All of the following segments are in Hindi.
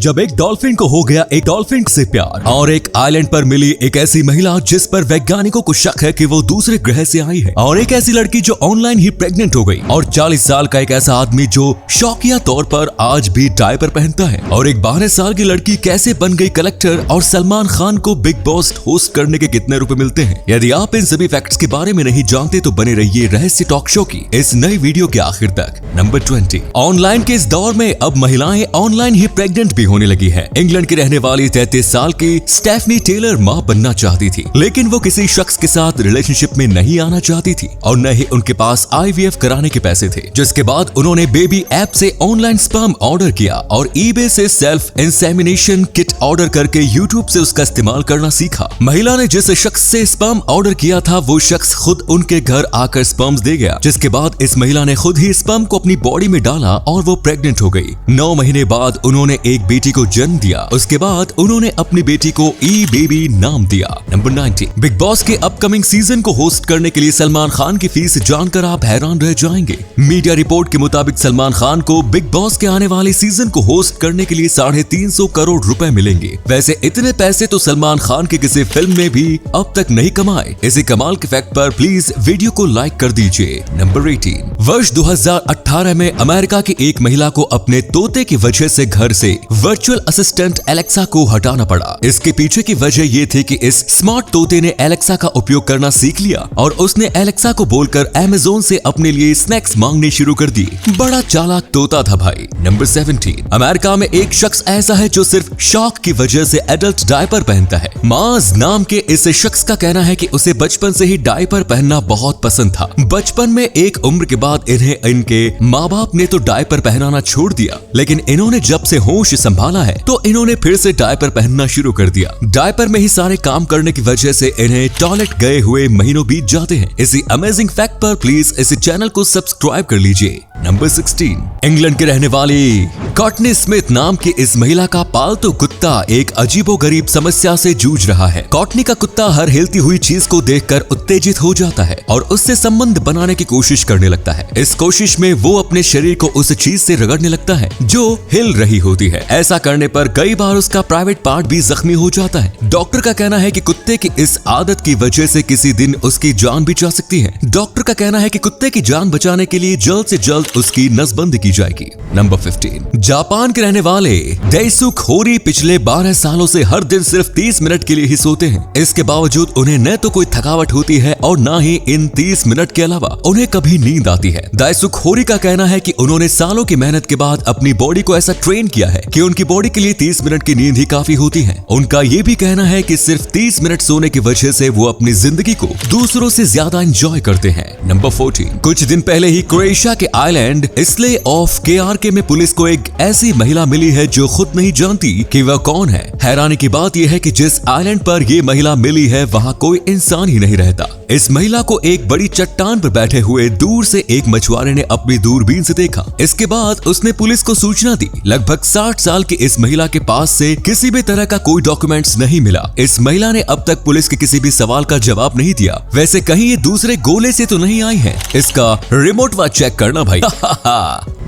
जब एक डॉल्फिन को हो गया एक डॉल्फिन से प्यार और एक आइलैंड पर मिली एक ऐसी महिला जिस पर वैज्ञानिकों को शक है कि वो दूसरे ग्रह से आई है, और एक ऐसी लड़की जो ऑनलाइन ही प्रेग्नेंट हो गई, और 40 साल का एक ऐसा आदमी जो शौकिया तौर पर आज भी डायपर पहनता है, और एक 12 साल की लड़की कैसे बन गई कलेक्टर, और सलमान खान को बिग बॉस होस्ट करने के कितने रुपए मिलते हैं। यदि आप इन सभी फैक्ट्स के बारे में नहीं जानते तो बने रहिए रहस्य टॉक शो की इस नई वीडियो के आखिर तक। नंबर 20। ऑनलाइन के इस दौर में अब महिलाएं ऑनलाइन ही प्रेग्नेंट भी होने लगी है। इंग्लैंड की रहने वाली 33 साल की स्टेफनी टेलर मां बनना चाहती थी, लेकिन वो किसी शख्स के साथ रिलेशनशिप में नहीं आना चाहती थी और न ही उनके पास IVF कराने के पैसे थे, जिसके बाद उन्होंने बेबी ऐप से ऑनलाइन स्पर्म ऑर्डर किया और eBay से सेल्फ इंसेमिनेशन किट ऑर्डर करके YouTube से उसका इस्तेमाल करना सीखा। महिला ने जिस शख्स से स्पर्म ऑर्डर किया था वो शख्स खुद उनके घर आकर स्पर्म्स दे गया, जिसके बाद इस महिला ने खुद ही स्पर्म को अपनी बॉडी में डाला और वो प्रेग्नेंट हो गई। 9 महीने बाद उन्होंने एक बेटी को जन्म दिया। उसके बाद उन्होंने अपनी बेटी को बेबी नाम दिया। नंबर 90। बिग बॉस के अपकमिंग सीजन को होस्ट करने के लिए सलमान खान की फीस जानकर आप हैरान रह जाएंगे। मीडिया रिपोर्ट के मुताबिक सलमान खान को बिग बॉस के आने वाले सीजन को होस्ट करने के लिए 350 करोड़ रुपए मिलेंगे। वैसे इतने पैसे तो सलमान खान की किसी फिल्म में भी अब तक नहीं कमाए। इसी कमाल के फैक्ट पर प्लीज वीडियो को लाइक कर दीजिए। नंबर 18। वर्ष 2018 में अमेरिका की एक महिला को अपने तोते की वजह से घर से वर्चुअल असिस्टेंट एलेक्सा को हटाना पड़ा। इसके पीछे की वजह ये थी कि इस स्मार्ट तोते ने एलेक्सा का उपयोग करना सीख लिया और उसने एलेक्सा को बोलकर अमेज़न से अपने लिए स्नैक्स मांगने शुरू कर दी। बड़ा चालाक तोता था भाई। नंबर 17। अमेरिका में एक शख्स ऐसा है जो सिर्फ शौक की वजह से एडल्ट डायपर पहनता है। माज नाम के इस शख्स का कहना है कि उसे बचपन से ही डायपर पहनना बहुत पसंद था। बचपन में एक उम्र के बाद इन्हें इनके माँ बाप ने तो डायपर पहनाना छोड़ दिया, लेकिन इन्होंने जब से होश संभाला है तो इन्होंने फिर से डायपर पहनना शुरू कर दिया। डायपर में ही सारे काम करने की वजह से इन्हें टॉयलेट गए हुए महीनों बीत जाते हैं। इसी अमेजिंग फैक्ट पर प्लीज इस चैनल को सब्सक्राइब कर लीजिए। नंबर 16। इंग्लैंड के रहने वाली कॉटनी स्मिथ नाम की इस महिला का पालतू कुत्ता एक अजीबोगरीब समस्या से जूझ रहा है। कॉटनी का कुत्ता हर हिलती हुई चीज को देखकर उत्तेजित हो जाता है और उससे संबंध बनाने की कोशिश करने लगता है। इस कोशिश में वो अपने शरीर को उस चीज से रगड़ने लगता है जो हिल रही होती है। ऐसा करने पर कई बार उसका प्राइवेट पार्ट भी जख्मी हो जाता है। डॉक्टर का कहना है कि कुत्ते की इस आदत की वजह से किसी दिन उसकी जान भी जा सकती है। डॉक्टर का कहना है कि कुत्ते की जान बचाने के लिए जल्द से जल्द उसकी नसबंदी की जाएगी। नंबर 15। जापान के रहने वाले डेइसुक होरी पिछले 12 सालों से हर दिन सिर्फ 30 मिनट के लिए ही सोते हैं। इसके बावजूद उन्हें न तो कोई थकावट होती है और न ही इन 30 मिनट के अलावा उन्हें कभी नींद आती है। डेइसुक होरी का कहना है कि उन्होंने सालों की मेहनत के बाद अपनी बॉडी को ऐसा ट्रेन किया है कि उनकी बॉडी के लिए 30 मिनट की नींद ही काफी होती है। उनका ये भी कहना है कि सिर्फ 30 मिनट सोने की वजह से वो अपनी जिंदगी को दूसरों से ज्यादा एंजॉय करते हैं। नंबर 14। कुछ दिन पहले ही क्रोएशिया के आइलैंड इस्ले ऑफ केआरके में पुलिस को एक ऐसी महिला मिली है जो खुद नहीं जानती कि वह कौन है। हैरानी की बात यह है कि जिस आइलैंड पर ये महिला मिली है वहाँ कोई इंसान ही नहीं रहता। इस महिला को एक बड़ी चट्टान पर बैठे हुए दूर से एक मछुआरे ने अपनी दूरबीन से देखा। इसके बाद उसने पुलिस को सूचना दी। लगभग 60 साल की इस महिला के पास से किसी भी तरह का कोई डॉक्यूमेंट्स नहीं मिला। इस महिला ने अब तक पुलिस के किसी भी सवाल का जवाब नहीं दिया। वैसे कहीं ये दूसरे गोले से तो नहीं आई है? इसका रिमोट वॉच चेक करना भाई।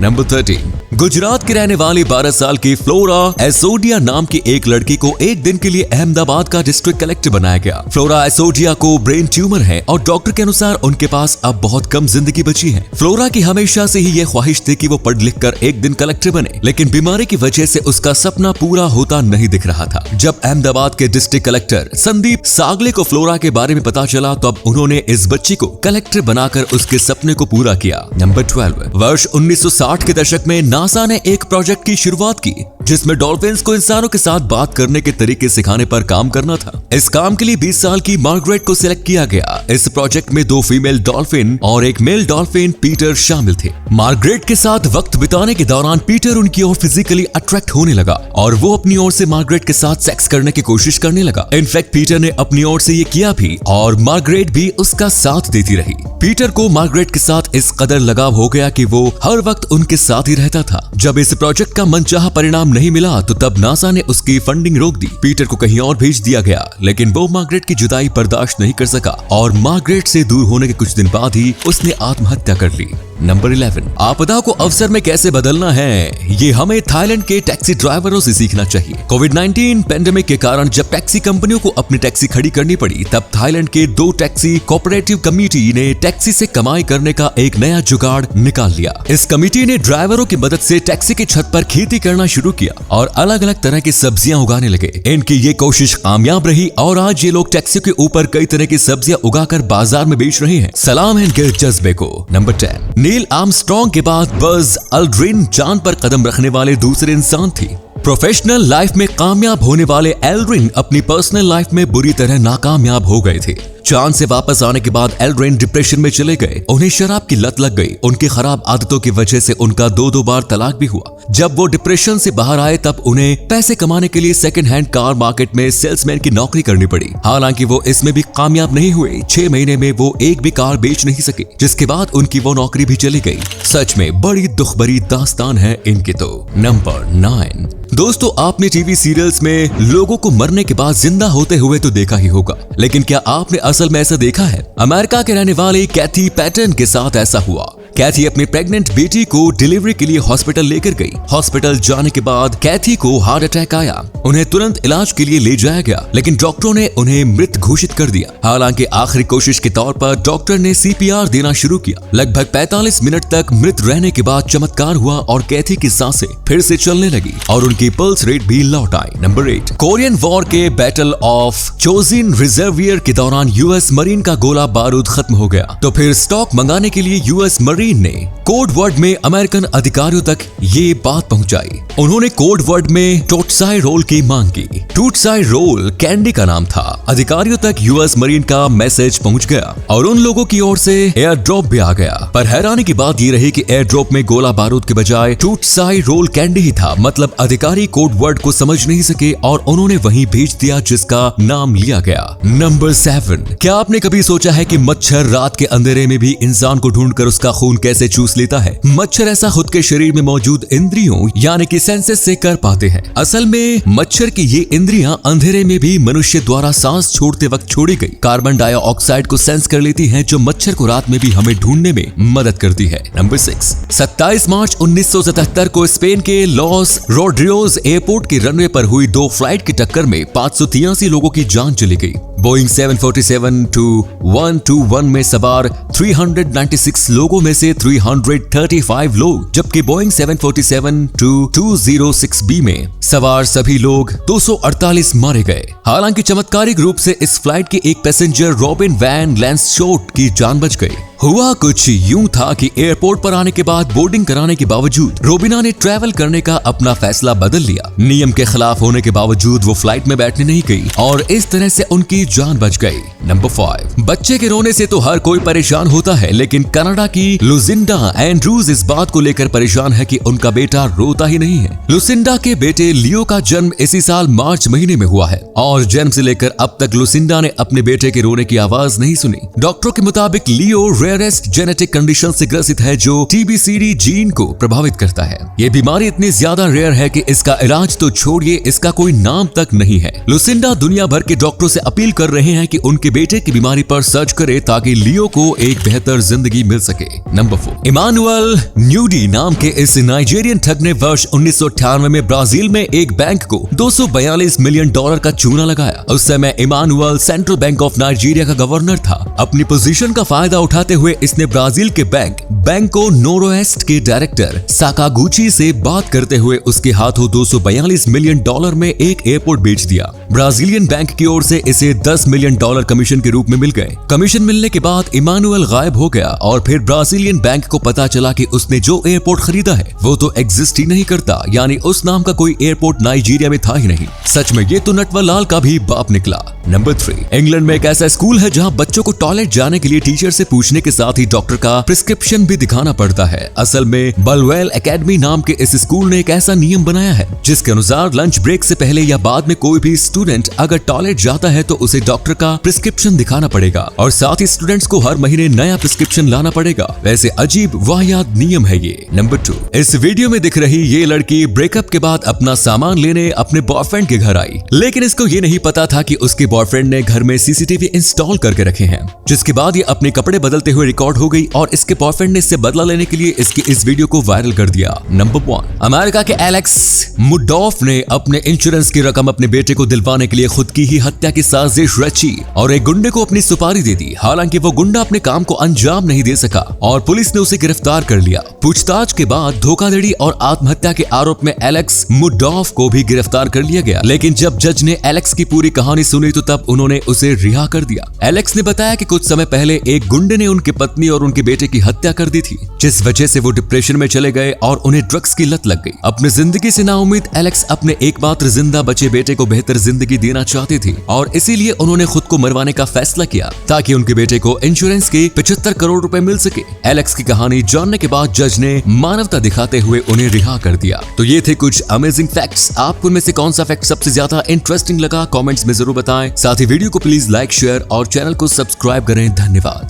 नंबर 13। गुजरात की रहने वाली 12 साल की फ्लोरा एसोडिया नाम की एक लड़की को एक दिन के लिए अहमदाबाद का डिस्ट्रिक्ट कलेक्टर बनाया गया। फ्लोरा एसोडिया को ब्रेन ट्यूमर है और डॉक्टर के अनुसार उनके पास अब बहुत कम जिंदगी बची है। फ्लोरा की हमेशा से ही यह ख्वाहिश थी कि वो पढ़ लिख कर एक दिन कलेक्टर बने, लेकिन बीमारी की वजह से उसका सपना पूरा होता नहीं दिख रहा था। जब अहमदाबाद के डिस्ट्रिक्ट कलेक्टर संदीप सागले को फ्लोरा के बारे में पता चला तो अब उन्होंने इस बच्ची को कलेक्टर बनाकर उसके सपने को पूरा किया। नंबर 12। वर्ष 1960 के दशक में नासा ने एक प्रोजेक्ट की शुरुआत की जिसमें डॉल्फिन्स को इंसानों के साथ बात करने के तरीके सिखाने पर काम करना था। इस काम के लिए 20 साल की मार्गरेट को सिलेक्ट किया गया। इस प्रोजेक्ट में 2 फीमेल डॉल्फिन और एक मेल डॉल्फिन पीटर शामिल थे। मार्गरेट के साथ वक्त बिताने के दौरान पीटर उनकी ओर फिजिकली अट्रैक्ट होने लगा और वो अपनी ओर से मार्गरेट के साथ सेक्स करने की कोशिश करने लगा। इनफैक्ट पीटर ने अपनी ओर से ये किया भी और मार्गरेट भी उसका साथ देती रही। पीटर को मार्गरेट के साथ इस कदर लगाव हो गया कि वो हर वक्त उनके साथ ही रहता था। जब इस प्रोजेक्ट का मनचाहा परिणाम नहीं मिला तो तब नासा ने उसकी फंडिंग रोक दी। पीटर को कहीं और भेज दिया गया, लेकिन वो मार्गरेट की जुदाई बर्दाश्त नहीं कर सका और मार्गरेट से दूर होने के कुछ दिन बाद ही उसने आत्महत्या कर ली। नंबर 11, आपदा को अवसर में कैसे बदलना है, ये हमें थाईलैंड के टैक्सी ड्राइवरों से सीखना चाहिए। कोविड-19 पेंडेमिक के कारण जब टैक्सी कंपनियों को अपनी टैक्सी खड़ी करनी पड़ी, तब थाईलैंड के 2 टैक्सी कोऑपरेटिव कमेटी ने टैक्सी से कमाई करने का एक नया जुगाड़ निकाल लिया। इस कमेटी ने ड्राइवरों की मदद से टैक्सी की छत पर खेती करना शुरू किया और अलग अलग तरह की सब्जियां उगाने लगे। इनकी ये कोशिश कामयाब रही और आज ये लोग टैक्सी के ऊपर कई तरह की सब्जियां उगाकर बाजार में बेच रहे हैं। सलाम है इनके जज्बे को। नंबर 10, नील आर्मस्ट्रांग के बाद बज अल्ड्रिन चांद पर कदम रखने वाले दूसरे इंसान थी। प्रोफेशनल लाइफ में कामयाब होने वाले एल्ड्रिन अपनी पर्सनल लाइफ में बुरी तरह नाकामयाब हो गए थे। चांद से वापस आने के बाद एल्ड्रिन डिप्रेशन में चले गए। उन्हें शराब की लत लग गई। उनकी खराब आदतों की वजह से उनका 2 बार तलाक भी हुआ। जब वो डिप्रेशन से बाहर आए तब उन्हें पैसे कमाने के लिए सेकंड हैंड कार मार्केट में सेल्समैन की नौकरी करनी पड़ी। हालांकि वो इसमें भी कामयाब नहीं हुए। 6 महीने में वो एक भी कार बेच नहीं सके, जिसके बाद उनकी वो नौकरी भी चली गई। सच में बड़ी दुख भरी दास्तान है इनकी तो। नंबर 9, दोस्तों आपने टीवी सीरियल्स में लोगों को मरने के बाद जिंदा होते हुए तो देखा ही होगा, लेकिन क्या आपने असल में ऐसा देखा है? अमेरिका के रहने वाली कैथी पैटन के साथ ऐसा हुआ। कैथी अपनी प्रेग्नेंट बेटी को डिलीवरी के लिए हॉस्पिटल लेकर गई। हॉस्पिटल जाने के बाद कैथी को हार्ट अटैक आया। उन्हें तुरंत इलाज के लिए ले जाया गया, लेकिन डॉक्टरों ने उन्हें मृत घोषित कर दिया। हालांकि आखिरी कोशिश के तौर पर डॉक्टर ने सीपीआर देना शुरू किया। लगभग 45 मिनट तक मृत रहने के बाद चमत्कार हुआ और कैथी की सांसें फिर से चलने लगी और उनकी पल्स रेट भी लौट आई। नंबर 8, कोरियन वॉर के बैटल ऑफ चोजिन रिजर्वियर के दौरान यूएस मरीन का गोला बारूद खत्म हो गया, तो फिर स्टॉक मंगाने के लिए यूएस मरीन ने कोड वर्ड में अमेरिकन अधिकारियों तक ये बात पहुंचाई। उन्होंने कोड वर्ड में टोटसाई रोल की मांग की। टोटसाई रोल कैंडी का नाम था। अधिकारियों तक यूएस मरीन का मैसेज पहुंच गया और उन लोगों की ओर से एयर ड्रॉप भी आ गया। पर हैरानी की बात ये रही कि एयर ड्रॉप में गोला बारूद के बजाय टोटसाई रोल कैंडी ही था। मतलब अधिकारी कोड वर्ड को समझ नहीं सके और उन्होंने वहीं भेज दिया जिसका नाम लिया गया। नंबर 7, क्या आपने कभी सोचा है कि मच्छर रात के अंधेरे में भी इंसान को ढूंढकर उसका खून कैसे चूस लेता है? मच्छर ऐसा खुद के शरीर में मौजूद इंद्रियों यानी कि सेंसेस से कर पाते हैं। असल में मच्छर की ये इंद्रियां अंधेरे में भी मनुष्य द्वारा सांस छोड़ते वक्त छोड़ी गई कार्बन डाइऑक्साइड को सेंस कर लेती हैं, जो मच्छर को रात में भी हमें ढूंढने में मदद करती है। नंबर 6, 27 मार्च 1977 को स्पेन के लॉस रोड्रिगोस एयरपोर्ट के रनवे पर हुई 2 फ्लाइट की टक्कर में 583 लोगों की जान चली गई। बोइंग 747-121 में सवार 396 लोगों में से 335 लोग, जबकि बोइंग 747-206B में सवार सभी लोग 248 मारे गए। हालांकि चमत्कारिक रूप से इस फ्लाइट के एक पैसेंजर रॉबिन वैन लैंसशोट की जान बच गई। हुआ कुछ यूं था कि एयरपोर्ट पर आने के बाद बोर्डिंग कराने के बावजूद रोबिना ने ट्रैवल करने का अपना फैसला बदल लिया। नियम के खिलाफ होने के बावजूद वो फ्लाइट में बैठने नहीं गई और इस तरह से उनकी जान बच गई। नंबर 5, बच्चे के रोने से तो हर कोई परेशान होता है, लेकिन कनाडा की लुसिंडा एंड्रूज इस बात को लेकर परेशान है कि उनका बेटा रोता ही नहीं है। लुसिंडा के बेटे लियो का जन्म इसी साल मार्च महीने में हुआ है और जन्म से लेकर अब तक लुसिंडा ने अपने बेटे के रोने की आवाज नहीं सुनी। डॉक्टरों के मुताबिक लियो रेयरेस्ट जेनेटिक कंडीशन से ग्रसित है जो TBCD जीन को प्रभावित करता है। ये बीमारी इतनी ज्यादा रेयर है कि इसका इलाज तो छोड़िए, इसका कोई नाम तक नहीं है। लुसिंडा दुनिया भर के डॉक्टरों से अपील कर रहे हैं कि उनके बेटे की बीमारी पर सर्च करे ताकि लियो को एक बेहतर जिंदगी मिल सके। नंबर 4, इमानुएल न्यूडी नाम के इस नाइजीरियन ठग ने वर्ष 1998 में ब्राजील में एक बैंक को $242 मिलियन का चूना लगाया। उस समय Emmanuel central bank of Nigeria का गवर्नर था। अपनी पोजीशन का फायदा उठाते हुए इसने ब्राजील के बैंको नोरोएस्ट के डायरेक्टर साकागुची से बात करते हुए उसके हाथों $242 मिलियन में एक एयरपोर्ट बेच दिया। ब्राजीलियन बैंक की ओर से इसे $10 मिलियन कमीशन के रूप में मिल गए। कमीशन मिलने के बाद इमानुएल गायब हो गया और फिर ब्राजीलियन बैंक को पता चला कि उसने जो एयरपोर्ट खरीदा है वो तो एग्जिस्ट ही नहीं करता, यानी उस नाम का कोई एयरपोर्ट नाइजीरिया में था ही नहीं। सच में ये तो नटवरलाल का भी बाप निकला। नंबर 3, इंग्लैंड में एक ऐसा स्कूल है जहां बच्चों को टॉयलेट जाने के लिए टीचर से पूछने के साथ ही डॉक्टर का प्रिस्क्रिप्शन भी दिखाना पड़ता है। असल में बलवेल एकेडमी नाम के इस स्कूल ने एक ऐसा नियम बनाया है जिसके अनुसार लंच ब्रेक से पहले या बाद में कोई भी स्टूडेंट अगर टॉयलेट जाता है तो उसे डॉक्टर का प्रिस्क्रिप्शन दिखाना पड़ेगा और साथ ही स्टूडेंट्स को हर महीने नया प्रिस्क्रिप्शन लाना पड़ेगा। वैसे अजीब वाहियात नियम है ये। नंबर 2, इस वीडियो में दिख रही ये लड़की ब्रेकअप के बाद अपना सामान लेने अपने बॉयफ्रेंड के घर आई, लेकिन इसको ये नहीं पता था कि उसके बॉयफ्रेंड ने घर में सीसीटीवी इंस्टॉल करके रखे हैं। जिसके बाद ये अपने कपड़े बदलते हुए रिकॉर्ड हो गई और इसके बॉयफ्रेंड ने इससे बदला लेने के लिए इसकी इस वीडियो को वायरल कर दिया। नंबर 1, अमेरिका के एलेक्स मुडॉफ ने अपने इंश्योरेंस की रकम अपने बेटे को दिलवाने के लिए खुद की ही हत्या की साजिश रची और एक गुंडे को अपनी सुपारी दे दी। हालांकि वो गुंडा अपने काम को अंजाम नहीं दे सका और पुलिस ने उसे गिरफ्तार कर लिया। पूछताछ के बाद धोखाधड़ी और आत्महत्या के आरोप में एलेक्स मुडॉफ को भी गिरफ्तार कर लिया गया, लेकिन जब जज ने एलेक्स की पूरी कहानी सुनी तो तब उन्होंने उसे रिहा कर दिया। एलेक्स ने बताया कि कुछ समय पहले एक गुंडे ने उनकी पत्नी और उनके बेटे की हत्या कर दी थी, जिस वजह से वो डिप्रेशन में चले गए और उन्हें ड्रग्स की लत लग गई। अपनी जिंदगी से नाउम्मीद एलेक्स अपने एकमात्र जिंदा बचे बेटे को बेहतर जिंदगी देना चाहती थी और इसीलिए उन्होंने खुद को मरवाने का फैसला किया ताकि उनके बेटे को इंश्योरेंस के 75 करोड़ रुपए मिल सके। एलेक्स की कहानी जानने के बाद जज ने मानवता दिखाते हुए उन्हें रिहा कर दिया। तो ये थे कुछ अमेजिंग फैक्ट्स। आपको इनमें से कौन सा फैक्ट सबसे ज्यादा इंटरेस्टिंग लगा, कमेंट्स में जरूर बताएं। साथ ही वीडियो को प्लीज लाइक, शेयर और चैनल को सब्सक्राइब करें। धन्यवाद।